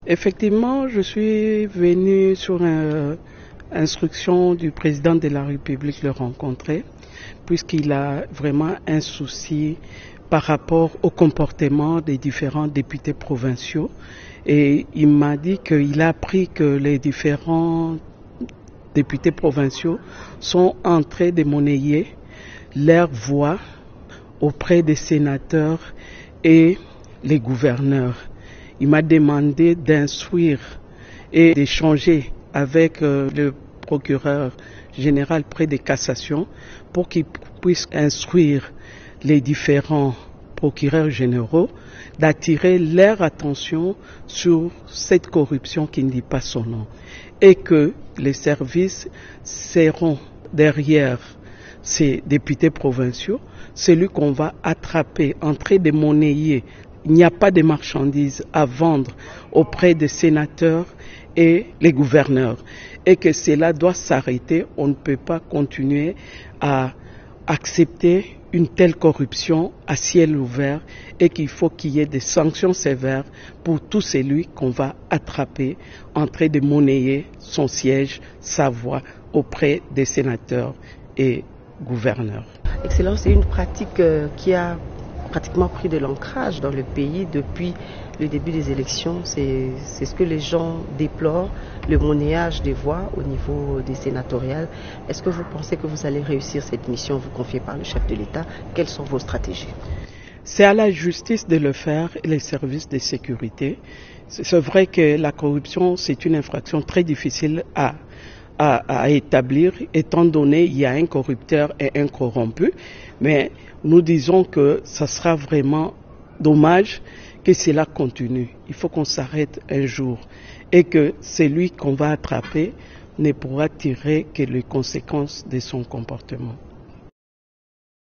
Effectivement, je suis venu sur instruction du président de la République le rencontrer, puisqu'il a vraiment un souci par rapport au comportement des différents députés provinciaux. Et il m'a dit qu'il a appris que les différents députés provinciaux sont en train de monnayer leur voix auprès des sénateurs et les gouverneurs. Il m'a demandé d'instruire et d'échanger avec le procureur général près des cassations pour qu'il puisse instruire les différents procureurs généraux d'attirer leur attention sur cette corruption qui ne dit pas son nom et que les services seront derrière ces députés provinciaux, celui qu'on va attraper en train de monnayer. Il n'y a pas de marchandises à vendre auprès des sénateurs et les gouverneurs et que cela doit s'arrêter. On ne peut pas continuer à accepter une telle corruption à ciel ouvert et qu'il faut qu'il y ait des sanctions sévères pour tout celui qu'on va attraper en train de monnayer son siège, sa voix auprès des sénateurs et gouverneurs. Excellence, c'est une pratique qui a pratiquement pris de l'ancrage dans le pays depuis le début des élections. C'est ce que les gens déplorent, le monnayage des voix au niveau des sénatoriales. Est-ce que vous pensez que vous allez réussir cette mission vous confiée par le chef de l'État? Quelles sont vos stratégies? C'est à la justice de le faire et les services de sécurité. C'est vrai que la corruption, c'est une infraction très difficile à établir, étant donné qu'il y a un corrupteur et un corrompu, mais nous disons que ça sera vraiment dommage que cela continue. Il faut qu'on s'arrête un jour et que celui qu'on va attraper ne pourra tirer que les conséquences de son comportement.